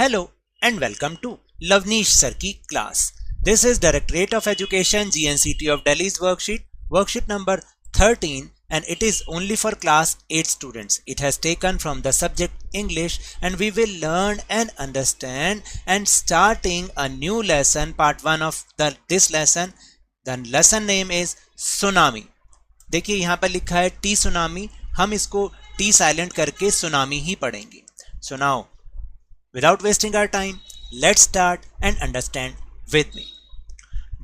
Hello and welcome to Lavneesh Sir की class. This is Directorate of Education GNCT of Delhi's worksheet number 13, and it is only for class 8 students. It has taken from the subject English, and we will learn and understand and starting a new lesson, part 1 of this lesson. The lesson name is Tsunami. देखिए यहाँ पर लिखा है T tsunami, हम इसको T silent करके tsunami ही पढ़ेंगे. So now, without wasting our time, let's start and understand with me.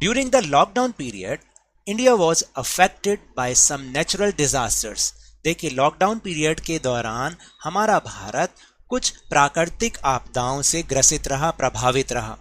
During the lockdown period, India was affected by some natural disasters. देखिए लॉकडाउन पीरियड के दौरान हमारा भारत कुछ प्राकृतिक आपदाओं से ग्रसित रहा, प्रभावित रहा.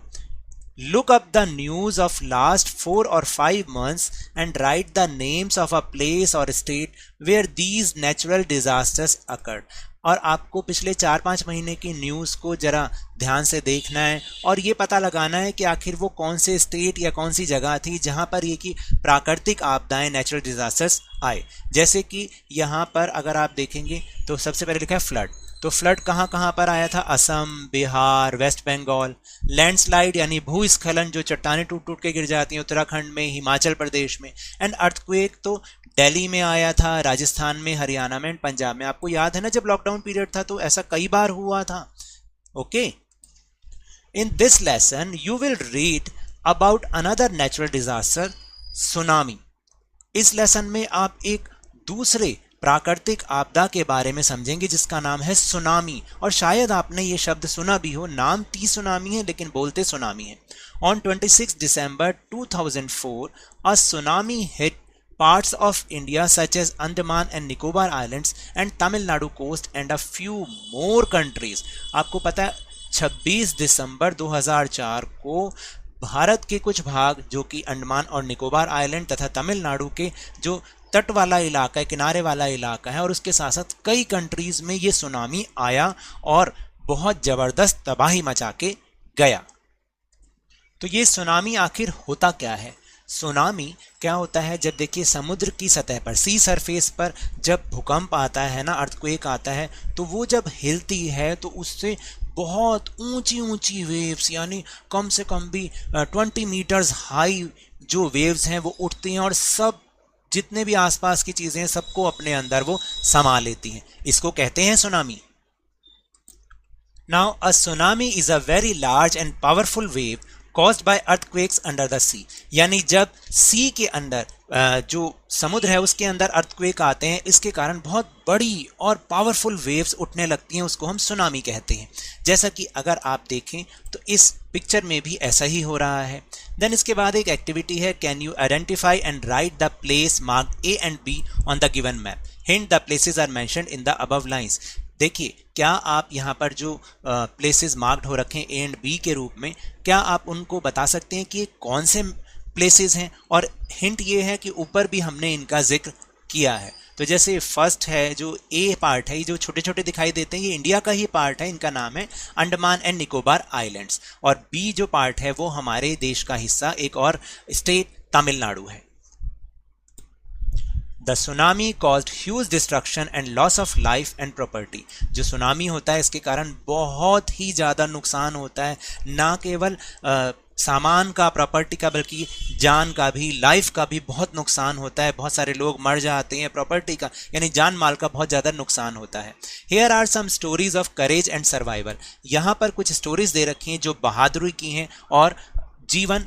Look up the news of last 4 or 5 months and write the names of a place or state where these natural disasters occurred. और आपको पिछले 4-5 महीने की न्यूज़ को जरा ध्यान से देखना है और ये पता लगाना है कि आखिर वो कौन से स्टेट या कौन सी जगह थी जहाँ पर ये कि प्राकृतिक आपदाएं, नेचुरल डिजास्टर्स आए. जैसे कि यहाँ पर अगर आप देखेंगे तो सबसे पहले लिखा है फ्लड. तो फ्लड कहाँ कहाँ पर आया था? असम, बिहार, वेस्ट बंगाल. लैंडस्लाइड यानी भूस्खलन, जो चट्टानें टूट टूट के गिर जाती हैं, उत्तराखंड में, हिमाचल प्रदेश में. एंड अर्थक्वेक तो दिल्ली में आया था, राजस्थान में, हरियाणा में, पंजाब में. आपको याद है ना, जब लॉकडाउन पीरियड था तो ऐसा कई बार हुआ था. Okay, in this lesson you will read about another natural disaster, tsunami. इस लेसन में आप एक दूसरे प्राकृतिक आपदा के बारे में समझेंगे जिसका नाम है सुनामी. और शायद आपने ये शब्द सुना भी हो, नाम टी सुनामी है लेकिन बोलते सुनामी है. On 26 December 2004 a tsunami hit parts of India such as Andaman and Nicobar Islands and Tamil Nadu coast and a few more countries. आपको पता है 26 दिसंबर 2004 को भारत के कुछ भाग जो कि अंडमान और निकोबार आइलैंड तथा तमिलनाडु के जो तट वाला इलाका है, किनारे वाला इलाका है, और उसके साथ साथ कई कंट्रीज में ये सुनामी आया और बहुत जबरदस्त तबाही मचा के गया. तो ये सुनामी आखिर होता क्या है? सुनामी क्या होता है? जब देखिए समुद्र की सतह पर, सी सरफेस पर जब भूकंप आता है ना, अर्थक्वेक आता है, तो वो जब हिलती है तो उससे बहुत ऊंची ऊंची वेव्स, यानी कम से कम भी 20 मीटर्स हाई जो वेव्स हैं वो उठती हैं और सब जितने भी आसपास की चीजें हैं सबको अपने अंदर वो समा लेती हैं. इसको कहते हैं tsunami. Now a tsunami is a very large and powerful wave caused by earthquakes under the sea. यानी जब सी के अंदर जो समुद्र है उसके अंदर अर्थक्वेक आते हैं, इसके कारण बहुत बड़ी और पावरफुल वेव्स उठने लगती हैं, उसको हम सुनामी कहते हैं. जैसा कि अगर आप देखें तो इस पिक्चर में भी ऐसा ही हो रहा है. देन इसके बाद एक एक्टिविटी है, can you identify and write the place marked A and B on the given map. Hint the places are mentioned in the above lines. देखिए क्या आप यहाँ पर जो प्लेसेस मार्क्ड हो रखे हैं ए एंड बी के रूप में, क्या आप उनको बता सकते हैं कि ये कौन से प्लेसेस हैं? और हिंट ये है कि ऊपर भी हमने इनका जिक्र किया है. तो जैसे फर्स्ट है जो ए पार्ट है, ये जो छोटे छोटे दिखाई देते हैं, ये इंडिया का ही पार्ट है, इनका नाम है अंडमान एंड निकोबार आइलैंड्स. और बी जो पार्ट है वो हमारे देश का हिस्सा, एक और स्टेट तमिलनाडु है. The tsunami caused huge destruction and loss of life and property. जो सुनामी होता है इसके कारण बहुत ही ज़्यादा नुकसान होता है, ना केवल सामान का, प्रॉपर्टी का, बल्कि जान का भी, लाइफ का भी बहुत नुकसान होता है. बहुत सारे लोग मर जाते हैं, प्रॉपर्टी का यानी जान माल का बहुत ज़्यादा नुकसान होता है. Here are some stories of courage and survival. यहाँ पर कुछ स्टोरीज दे रखी हैं जो बहादुरी की हैं और जीवन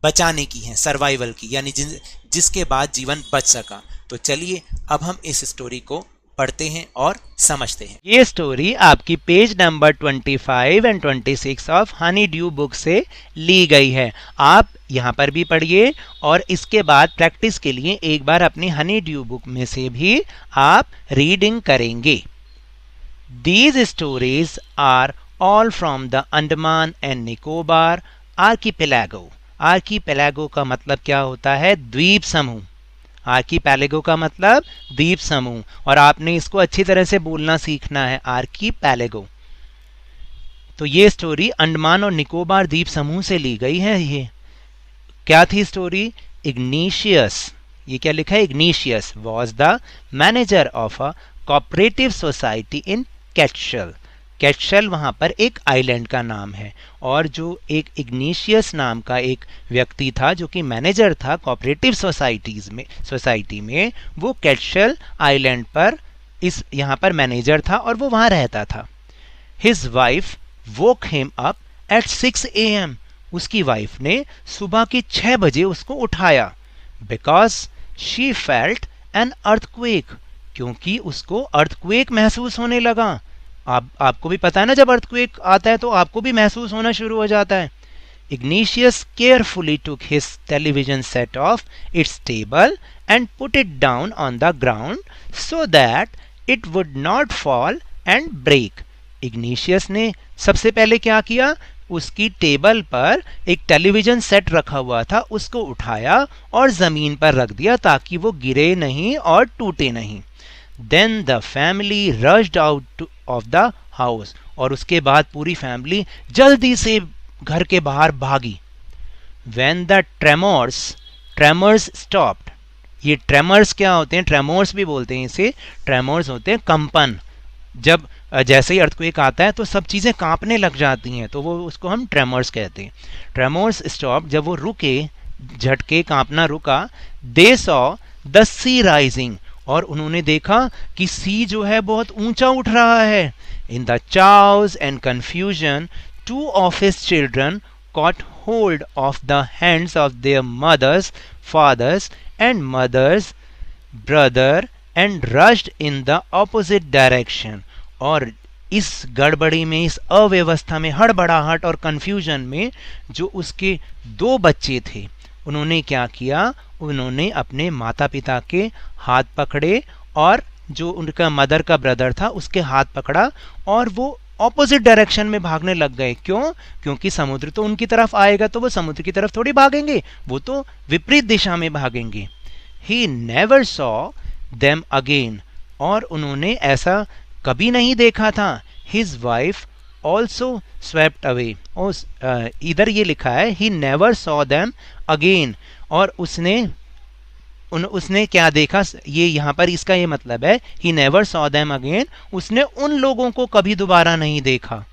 बचाने की हैं, सर्वाइवल की, यानी जिसके बाद जीवन बच सका. तो चलिए अब हम इस स्टोरी को पढ़ते हैं और समझते हैं. ये स्टोरी आपकी page number 25 and 26 of honey due book से ली गई है. आप यहाँ पर भी पढ़िए और इसके बाद प्रैक्टिस के लिए एक बार अपनी हनी ड्यू बुक में से भी आप रीडिंग करेंगे. These stories are all from the Andaman and Nicobar archipelago. Archipelago का मतलब क्या होता है? द्वीप समूह. आर्कीपेलागो का मतलब द्वीप समूह, और आपने इसको अच्छी तरह से बोलना सीखना है, आर्कीपेलागो. तो ये स्टोरी अंडमान और निकोबार द्वीप समूह से ली गई है. ये क्या थी स्टोरी? इग्निशियस, ये क्या लिखा है? Ignatius was the manager of a cooperative society in Katchal. Katchal वहाँ पर एक आइलैंड का नाम है, और जो एक इग्निशियस नाम का एक व्यक्ति था जो कि मैनेजर था कोऑपरेटिव सोसाइटी में, वो कैटशल आइलैंड पर यहाँ पर मैनेजर था और वो वहाँ रहता था। His wife woke him up at 6 AM। उसकी वाइफ ने सुबह के 6 बजे उसको उठाया, because she felt an earthquake, क्योंकि उसको अर्थक्वेक महसूस होने लगा। आपको भी पता है ना, जब अर्थक्वेक आता है तो आपको भी महसूस होना शुरू हो जाता है। Ignatius carefully took his television set off its table and put it down on the ground so that it would not fall and break. Ignatius ने सबसे पहले क्या किया, उसकी टेबल पर एक टेलीविजन सेट रखा हुआ था, उसको उठाया और जमीन पर रख दिया ताकि वो गिरे नहीं और टूटे नहीं। Then the family rushed out of the house, और उसके बाद पूरी फैमिली जल्दी से घर के बाहर भागी। When the tremors stopped, ये ट्रेमर्स क्या होते हैं, ट्रेमोर्स भी बोलते हैं इसे, ट्रेमोर्स होते हैं कंपन। जब जैसे ही अर्थक्वेक आता है तो सब चीज़ें कांपने लग जाती हैं, तो वो उसको हम ट्रेमर्स कहते हैं। ट्रेमोर्स स्टॉप, जब वो रुके, झटके कांपना रुका। They saw the sea rising, और उन्होंने देखा कि सी जो है बहुत ऊंचा उठ रहा है। In the chaos and confusion, 2 of his children caught hold of the hands of their fathers and mothers, brother, and rushed in the opposite direction. और इस गड़बड़ी में, इस अव्यवस्था में, हड़बड़ाहट और कंफ्यूजन में जो उसके 2 बच्चे थे, उन्होंने क्या किया, उन्होंने अपने माता पिता के हाथ पकड़े और जो उनका मदर का ब्रदर था उसके हाथ पकड़ा और वो ऑपोजिट डायरेक्शन में भागने लग गए। क्यों? क्योंकि समुद्र तो उनकी तरफ आएगा तो वो समुद्र की तरफ थोड़ी भागेंगे, वो तो विपरीत दिशा में भागेंगे। He never saw them again, और उन्होंने ऐसा कभी नहीं देखा था। His wife also swept away, और इधर ये लिखा है he never saw them again, और उसने क्या देखा, ये यहाँ पर इसका ये मतलब है he never saw them again, उसने उन लोगों को कभी दोबारा नहीं देखा।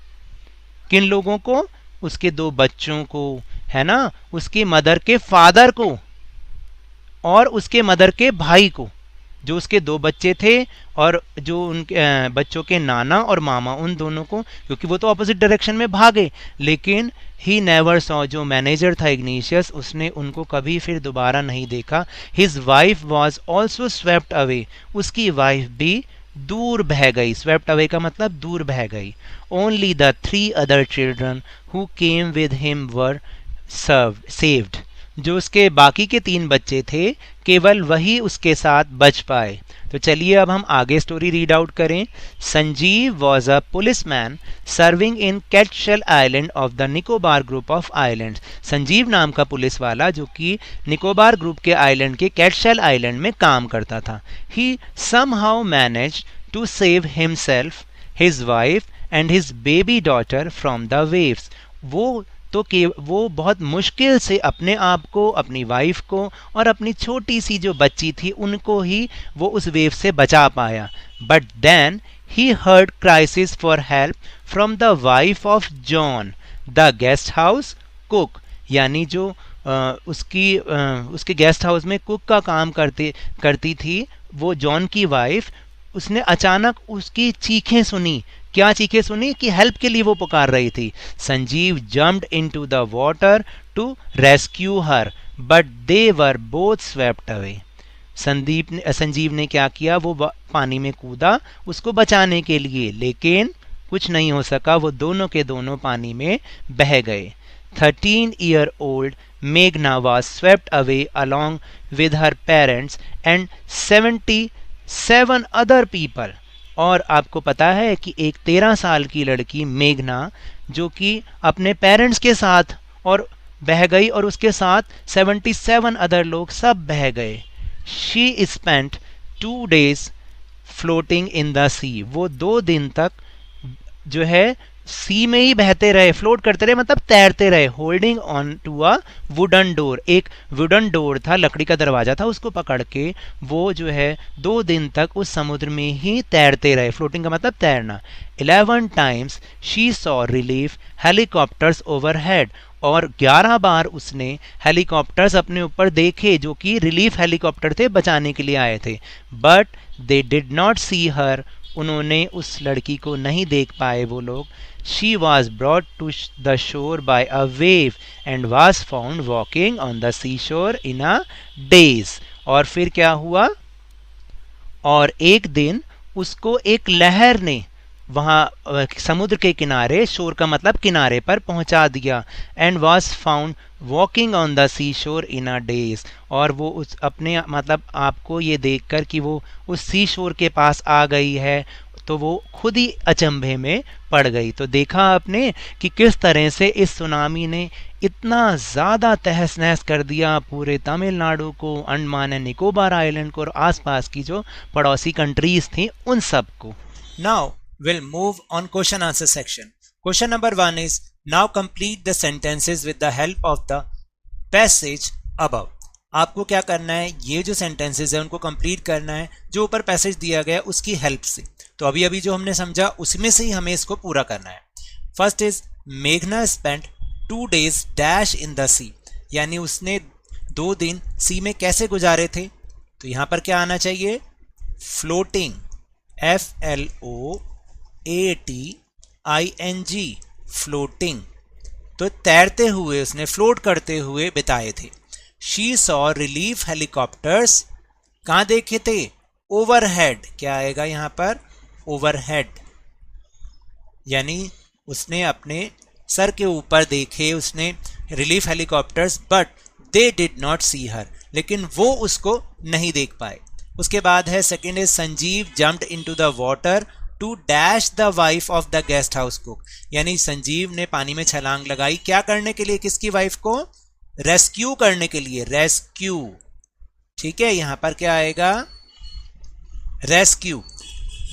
किन लोगों को? उसके 2 बच्चों को, है ना, उसके मदर के फादर को और उसके मदर के भाई को, जो उसके 2 बच्चे थे और जो उनके बच्चों के नाना और मामा, उन दोनों को, क्योंकि वो तो ऑपोजिट डायरेक्शन में भागे। लेकिन ही नेवर सॉ, जो मैनेजर था इग्निशियस, उसने उनको कभी फिर दोबारा नहीं देखा। His wife was also swept away, उसकी वाइफ भी दूर बह गई। स्वेप्ट अवे का मतलब दूर बह गई। Only the 3 other children who came with him were saved, जो उसके बाकी के 3 बच्चे थे केवल वही उसके साथ बच पाए। तो चलिए अब हम आगे स्टोरी रीड आउट करें। Sanjeev was a policeman serving in Katchal island of the Nicobar group of islands. Sanjeev नाम का पुलिस वाला जो कि निकोबार ग्रुप के आइलैंड के कैटशल आइलैंड में काम करता था। He somehow managed to save himself, his wife and his baby daughter from the waves. वो बहुत मुश्किल से अपने आप को, अपनी वाइफ को और अपनी छोटी सी जो बच्ची थी उनको ही वो उस वेव से बचा पाया। But then he heard crises for help from the wife of John the guest house cook, यानी जो उसके गेस्ट हाउस में कुक का काम करती थी वो जॉन की वाइफ, उसने अचानक उसकी चीखें सुनी। क्या चीखें सुनी? कि हेल्प के लिए वो पुकार रही थी। Sanjeev jumped into the water to rescue her, but they were both swept away. Sanjeev ने क्या किया? वो पानी में कूदा उसको बचाने के लिए, लेकिन कुछ नहीं हो सका, वो दोनों के दोनों पानी में बह गए। 13-year-old मेघना was swept away along with her parents and 77 other people। और आपको पता है कि एक 13 साल की लड़की मेघना जो कि अपने पेरेंट्स के साथ और बह गई और उसके साथ 77 अदर लोग सब बह गए। She spent 2 days floating in the sea, वो 2 दिन तक जो है सी में ही बहते रहे, फ्लोट करते रहे, मतलब तैरते रहे। Holding on to a wooden door, एक वुडन डोर था, लकड़ी का दरवाजा था, उसको पकड़ के वो जो है 2 दिन तक उस समुद्र में ही तैरते रहे। फ्लोटिंग का मतलब तैरना। 11 times she saw relief helicopters overhead, और 11 बार उसने हेलीकॉप्टर्स अपने ऊपर देखे जो कि रिलीफ हेलीकॉप्टर थे, बचाने के लिए आए थे। But they did not see her, उन्होंने उस लड़की को नहीं देख पाए वो लोग। She was brought to the shore by a wave and was found walking on the sea shore in a days. और फिर क्या हुआ, और एक दिन उसको एक लहर ने वहाँ समुद्र के किनारे, शोर का मतलब किनारे पर, पहुंचा दिया। And was found walking on the sea shore in a days, और वो उस अपने मतलब आपको ये देखकर कि वो उस सी शोर के पास आ गई है, तो वो खुद ही अचंभे में पड़ गई। तो देखा आपने कि किस तरह से इस सुनामी ने इतना ज़्यादा तहस नहस कर दिया पूरे तमिलनाडु को, अंडमान एंड निकोबार आइलैंड को, और आसपास की जो पड़ोसी कंट्रीज थी उन सब को। Now we'll move on question answer section. Question number 1 is, now complete the sentences with the help of the passage above. आपको क्या करना है, ये जो sentences है उनको complete करना है जो ऊपर passage दिया गया उसकी help से। तो अभी अभी जो हमने समझा उसमें से ही हमें इसको पूरा करना है। First is, मेघना spent 2 days dash in the sea, यानी उसने 2 दिन सी में कैसे गुजारे थे। तो यहाँ पर क्या आना चाहिए, floating, FLOATING, फ्लोटिंग, तो तैरते हुए, उसने फ्लोट करते हुए बिताए थे। शी सॉ रिलीफ हेलीकॉप्टर्स, कहाँ देखे थे, ओवरहेड, क्या आएगा यहाँ पर, ओवरहेड, यानी उसने अपने सर के ऊपर देखे उसने relief helicopters, but they did not see her, लेकिन वो उसको नहीं देख पाए। उसके बाद है second is, Sanjeev jumped into the water to dash the wife of the guest house cook, यानी संजीव ने पानी में छलांग लगाई, क्या करने के लिए, किसकी वाइफ को, रेस्क्यू करने के लिए, रेस्क्यू, ठीक है, यहां पर क्या आएगा, rescue,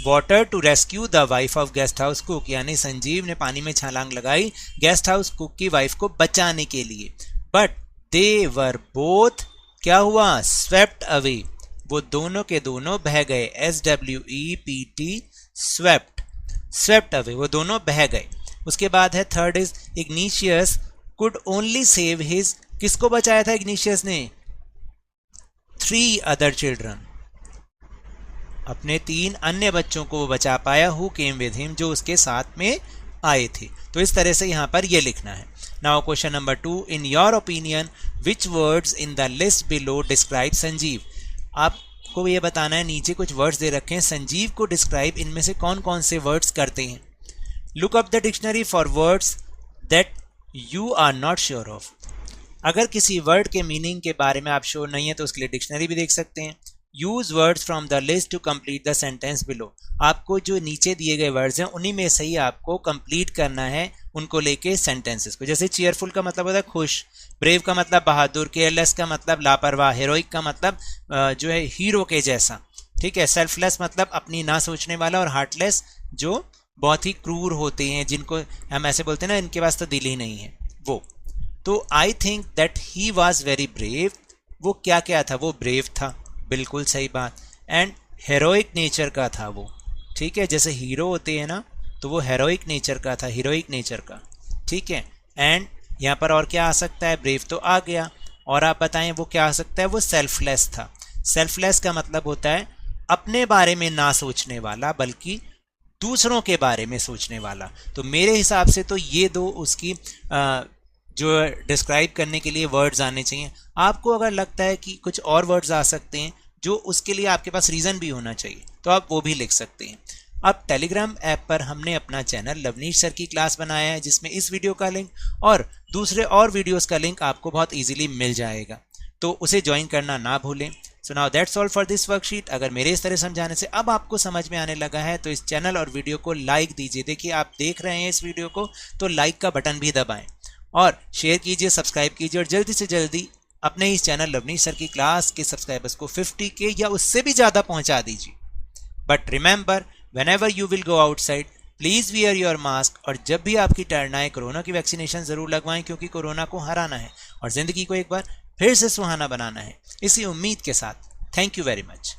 water to rescue the wife of guest house cook, यानी संजीव ने पानी में छलांग लगाई गेस्ट हाउस कुक की वाइफ को बचाने के लिए। बट दे वर बोथ, क्या हुआ, स्वेप्ट अवे, वो दोनों के दोनों बह गए, SWEPT, स्वेप्ट, स्वेप्ट अवे, वो दोनों बह गए। उसके बाद है third is, igneous could only save his, किसको बचाया था इग्निशियस ने, 3 अदर चिल्ड्रन, अपने 3 अन्य बच्चों को वो बचा पाया, हु केम विद हिम, जो उसके साथ में आए थे। तो इस तरह से यहाँ पर ये लिखना है। Now question number 2, in your opinion which words in the list below describe Sanjeev, आपको ये बताना है, नीचे कुछ वर्ड्स दे रखे हैं, संजीव को डिस्क्राइब इनमें से कौन कौन से वर्ड्स करते हैं। Look up the dictionary for words that you are not sure of, अगर किसी वर्ड के मीनिंग के बारे में आप श्योर नहीं है तो उसके लिए डिक्शनरी भी देख सकते हैं। Use words from the list to complete the sentence below, आपको जो नीचे दिए गए वर्ड्स हैं उन्हीं में से ही आपको कंप्लीट करना है उनको लेके सेंटेंसेस को। जैसे चीयरफुल का मतलब होता है खुश, ब्रेव का मतलब बहादुर, केयरलेस का मतलब लापरवाह, हेरोइक का मतलब जो है हीरो के जैसा, ठीक है, सेल्फलेस मतलब अपनी ना सोचने वाला, और हार्टलेस जो बहुत ही क्रूर होते हैं, जिनको हम ऐसे बोलते हैं ना इनके पास तो दिल ही नहीं है, वो। तो I think that he was very brave, वो क्या क्या था, वो ब्रेव था, बिल्कुल सही बात, एंड हेरोइक नेचर का था वो, ठीक है, जैसे हीरो होते हैं ना तो वो हेरोइक नेचर का था, हीरोइक नेचर का, ठीक है। एंड यहाँ पर और क्या आ सकता है, ब्रेव तो आ गया, और आप बताएं वो क्या आ सकता है, वो सेल्फलेस था। सेल्फलेस का मतलब होता है अपने बारे में ना सोचने वाला बल्कि दूसरों के बारे में सोचने वाला। तो मेरे हिसाब से तो ये दो उसकी जो डिस्क्राइब करने के लिए वर्ड्स आने चाहिए। आपको अगर लगता है कि कुछ और वर्ड्स आ सकते हैं जो उसके लिए आपके पास रीज़न भी होना चाहिए तो आप वो भी लिख सकते हैं। अब टेलीग्राम ऐप पर हमने अपना चैनल लवनीश सर की क्लास बनाया है जिसमें इस वीडियो का लिंक और दूसरे और वीडियोस का लिंक आपको बहुत इजीली मिल जाएगा, तो उसे ज्वाइन करना ना भूलें। So now that's all for this worksheet. अगर मेरे इस तरह समझाने से अब आपको समझ में आने लगा है तो इस चैनल और वीडियो को लाइक दीजिए। देखिए आप देख रहे हैं इस वीडियो को तो लाइक का बटन भी दबाएं और शेयर कीजिए, सब्सक्राइब कीजिए और जल्दी से जल्दी अपने इस चैनल लवनीश सर की क्लास के सब्सक्राइबर्स को 50 के या उससे भी ज़्यादा पहुंचा दीजिए। But remember, whenever you will go outside, please wear your mask, और जब भी आपकी टर्न आए कोरोना की वैक्सीनेशन ज़रूर लगवाएं, क्योंकि कोरोना को हराना है और ज़िंदगी को एक बार फिर से सुहाना बनाना है। इसी उम्मीद के साथ थैंक यू वेरी मच।